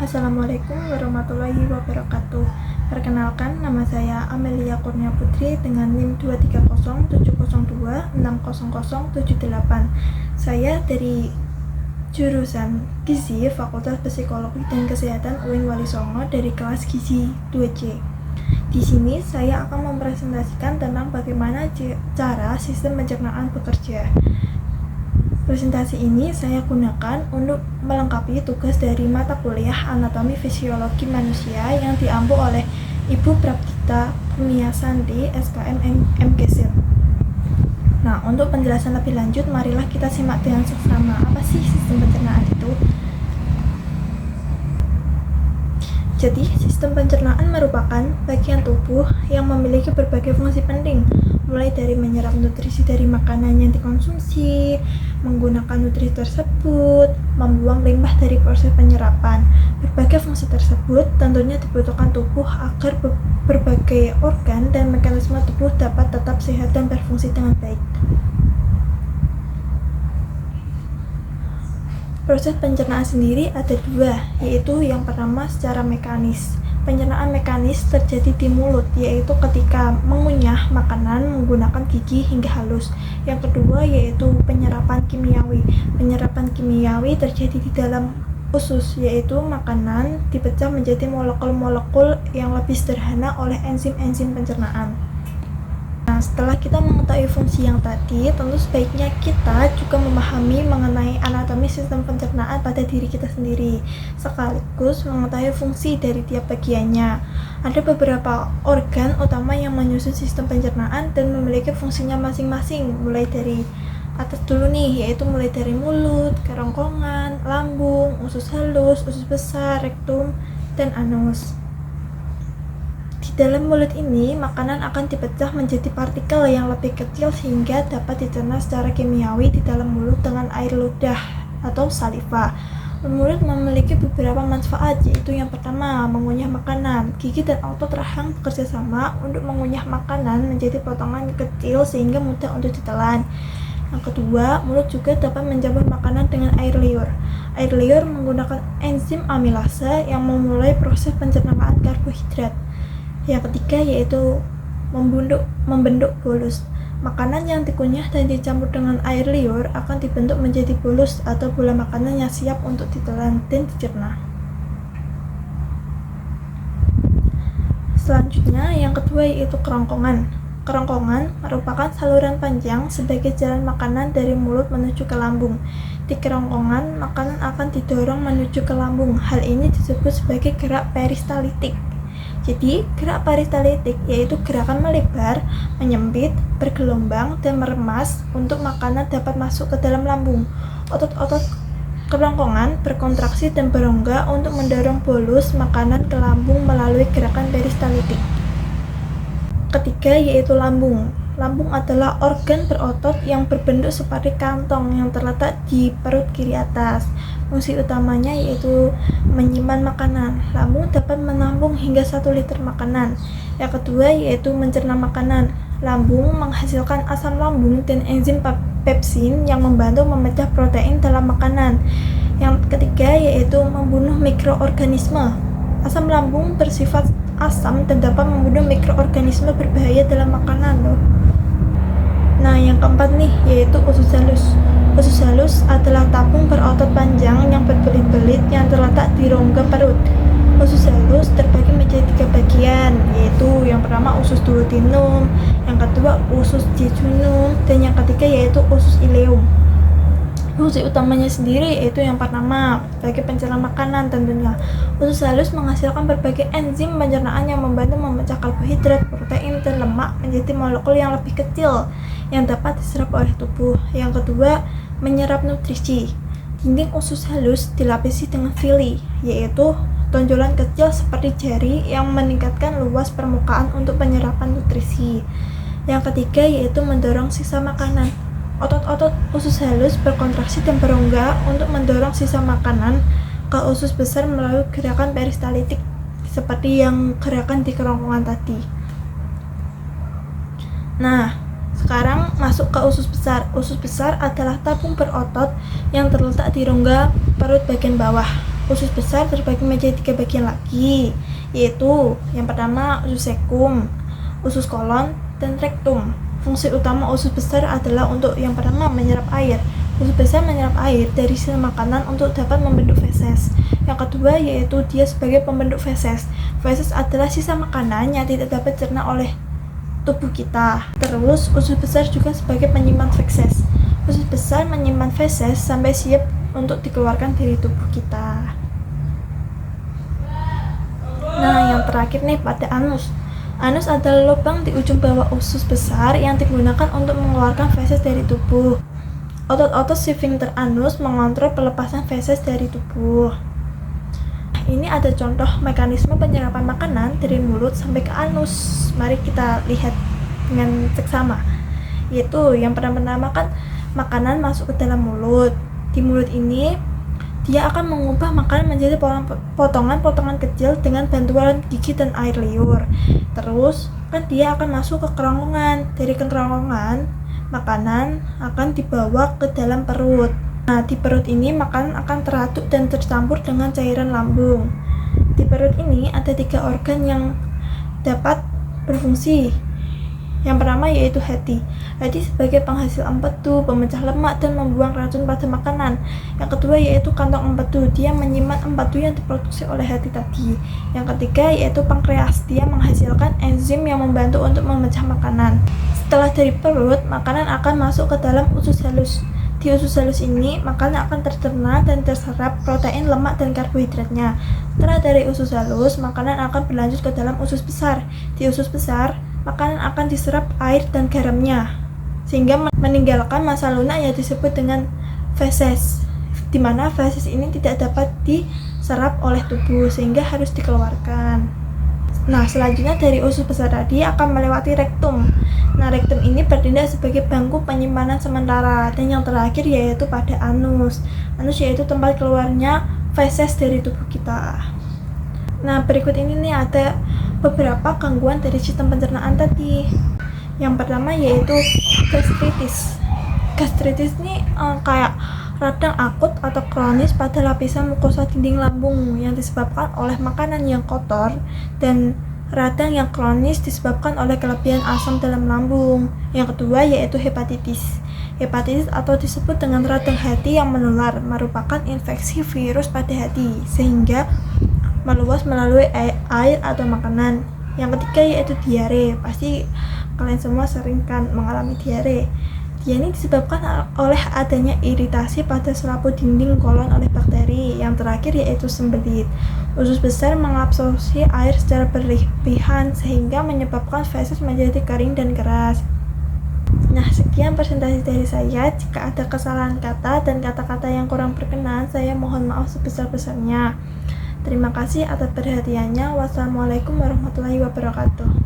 Assalamualaikum warahmatullahi wabarakatuh. Perkenalkan, nama saya Amelia Kurnia Putri dengan NIM 23070260078. Saya dari jurusan Gizi Fakultas Psikologi dan Kesehatan UIN Wali Songo dari kelas Gizi 2C. Di sini saya akan mempresentasikan tentang bagaimana cara sistem pencernaan bekerja. Presentasi ini saya gunakan untuk melengkapi tugas dari mata kuliah Anatomi Fisiologi Manusia yang diampu oleh Ibu Praptita Kurniasanti, SKM MGSIL. Nah, untuk penjelasan lebih lanjut, marilah kita simak dengan seksama. Apa sih sistem pencernaan itu? Jadi, sistem pencernaan merupakan bagian tubuh yang memiliki berbagai fungsi penting, mulai dari menyerap nutrisi dari makanan yang dikonsumsi, menggunakan nutrisi tersebut, membuang limbah dari proses penyerapan. Berbagai fungsi tersebut tentunya dibutuhkan tubuh agar berbagai organ dan mekanisme tubuh dapat tetap sehat dan berfungsi dengan baik. Proses pencernaan sendiri ada dua, yaitu yang pertama secara mekanis. Pencernaan mekanis terjadi di mulut, yaitu ketika mengunyah makanan menggunakan gigi hingga halus. Yang kedua yaitu penyerapan kimiawi. Penyerapan kimiawi terjadi di dalam usus, yaitu makanan dipecah menjadi molekul-molekul yang lebih sederhana oleh enzim-enzim pencernaan. Nah, setelah kita mengetahui fungsi yang tadi, tentu sebaiknya kita juga memahami mengenai anatomi sistem pencernaan pada diri kita sendiri, sekaligus mengetahui fungsi dari tiap bagiannya. Ada beberapa organ utama yang menyusun sistem pencernaan dan memiliki fungsinya masing-masing, mulai dari atas dulu nih, yaitu mulai dari mulut, kerongkongan, lambung, usus halus, usus besar, rektum, dan anus. Di dalam mulut ini, makanan akan dipecah menjadi partikel yang lebih kecil sehingga dapat dicerna secara kimiawi di dalam mulut dengan air ludah atau saliva. Mulut memiliki beberapa manfaat, yaitu yang pertama, mengunyah makanan. Gigi dan otot rahang bekerja sama untuk mengunyah makanan menjadi potongan kecil sehingga mudah untuk ditelan. Yang kedua, mulut juga dapat mencampur makanan dengan air liur. Air liur menggunakan enzim amilase yang memulai proses pencernaan karbohidrat. Yang ketiga yaitu membentuk bolus. Makanan yang dikunyah dan dicampur dengan air liur akan dibentuk menjadi bolus atau bola makanan yang siap untuk ditelan dan dicerna. Selanjutnya, yang kedua yaitu kerongkongan. Kerongkongan merupakan saluran panjang sebagai jalan makanan dari mulut menuju ke lambung. Di kerongkongan, makanan akan didorong menuju ke lambung. Hal ini disebut sebagai gerak peristaltik. Jadi, gerak peristaltik yaitu gerakan melebar, menyempit, bergelombang, dan meremas untuk makanan dapat masuk ke dalam lambung. Otot-otot kerongkongan berkontraksi dan berongga untuk mendorong bolus makanan ke lambung melalui gerakan peristaltik. Ketiga yaitu lambung. Lambung adalah organ berotot yang berbentuk seperti kantong yang terletak di perut kiri atas. Fungsi utamanya yaitu menyimpan makanan. Lambung dapat menampung hingga 1 liter makanan. Yang kedua yaitu mencerna makanan. Lambung menghasilkan asam lambung dan enzim pepsin yang membantu memecah protein dalam makanan. Yang ketiga yaitu membunuh mikroorganisme. Asam lambung bersifat asam dan dapat membunuh mikroorganisme berbahaya dalam makanan loh. Nah, yang keempat nih yaitu usus halus. Usus halus adalah tabung berotot panjang yang berbelit-belit yang terletak di rongga perut. Usus halus terbagi menjadi 3 bagian, yaitu yang pertama usus duodenum, yang kedua usus jejunum, dan yang ketiga yaitu usus ileum. Fungsi utamanya sendiri yaitu yang pertama, sebagai pencerna makanan tentunya. Usus halus menghasilkan berbagai enzim pencernaan yang membantu memecah karbohidrat, protein, dan lemak menjadi molekul yang lebih kecil yang dapat diserap oleh tubuh. Yang kedua, menyerap nutrisi. Dinding usus halus dilapisi dengan villi, yaitu tonjolan kecil seperti jari yang meningkatkan luas permukaan untuk penyerapan nutrisi. Yang ketiga yaitu mendorong sisa makanan. Otot-otot usus halus berkontraksi dan berongga untuk mendorong sisa makanan ke usus besar melalui gerakan peristaltik seperti yang gerakan di kerongkongan tadi. Nah, sekarang masuk ke usus besar. Usus besar adalah tabung berotot yang terletak di rongga perut bagian bawah. Usus besar terbagi menjadi 3 bagian lagi, yaitu yang pertama usus cecum, usus kolon, dan rektum. Fungsi utama usus besar adalah untuk yang pertama menyerap air. Usus besar menyerap air dari sisa makanan untuk dapat membentuk feses. Yang kedua yaitu dia sebagai pembentuk feses. Feses adalah sisa makanan yang tidak dapat dicerna oleh tubuh kita. Terus usus besar juga sebagai penyimpan feses. Usus besar menyimpan feses sampai siap untuk dikeluarkan dari tubuh kita. Nah, yang terakhir nih pada anus. Anus adalah lubang di ujung bawah usus besar yang digunakan untuk mengeluarkan feses dari tubuh. Otot-otot sphincter anus mengontrol pelepasan feses dari tubuh. Ini ada contoh mekanisme penyerapan makanan dari mulut sampai ke anus. Mari kita lihat dengan seksama. Yaitu yang pertama kan makanan masuk ke dalam mulut. Di mulut ini dia akan mengubah makanan menjadi potongan-potongan kecil dengan bantuan gigi dan air liur. Terus kan dia akan masuk ke kerongkongan. Dari kerongkongan makanan akan dibawa ke dalam perut. Nah, di perut ini makanan akan teraduk dan tercampur dengan cairan lambung. Di perut ini ada 3 organ yang dapat berfungsi. Yang pertama yaitu hati. Hati sebagai penghasil empedu, pemecah lemak, dan membuang racun pada makanan. Yang kedua yaitu kantong empedu. Dia menyimpan empedu yang diproduksi oleh hati tadi. Yang ketiga yaitu pankreas. Dia menghasilkan enzim yang membantu untuk memecah makanan. Setelah dari perut, makanan akan masuk ke dalam usus halus. Di usus halus ini, makanan akan tercerna dan terserap protein, lemak, dan karbohidratnya. Setelah dari usus halus, makanan akan berlanjut ke dalam usus besar. Di usus besar, makanan akan diserap air dan garamnya, sehingga meninggalkan massa lunak yang disebut dengan feses, di mana feses ini tidak dapat diserap oleh tubuh, sehingga harus dikeluarkan. Nah, selanjutnya dari usus besar tadi akan melewati rektum. Nah, rektum ini bertindak sebagai bangku penyimpanan sementara. Dan yang terakhir yaitu pada anus. Anus yaitu tempat keluarnya feses dari tubuh kita. Nah, berikut ini nih ada beberapa gangguan dari sistem pencernaan tadi. Yang pertama yaitu gastritis. Gastritis ini kayak radang akut atau kronis pada lapisan mukosa dinding lambung yang disebabkan oleh makanan yang kotor, dan radang yang kronis disebabkan oleh kelebihan asam dalam lambung. Yang kedua yaitu hepatitis. Hepatitis atau disebut dengan radang hati yang menular merupakan infeksi virus pada hati sehingga meluas melalui air atau makanan. Yang ketiga yaitu diare. Pasti kalian semua sering kan mengalami diare. Dia ini disebabkan oleh adanya iritasi pada selaput dinding kolon oleh bakteri. Yang terakhir yaitu sembelit. Usus besar mengabsorpsi air secara berlebihan sehingga menyebabkan feses menjadi kering dan keras. Nah, sekian presentasi dari saya. Jika ada kesalahan kata dan kata-kata yang kurang berkenan, saya mohon maaf sebesar-besarnya. Terima kasih atas perhatiannya. Wassalamualaikum warahmatullahi wabarakatuh.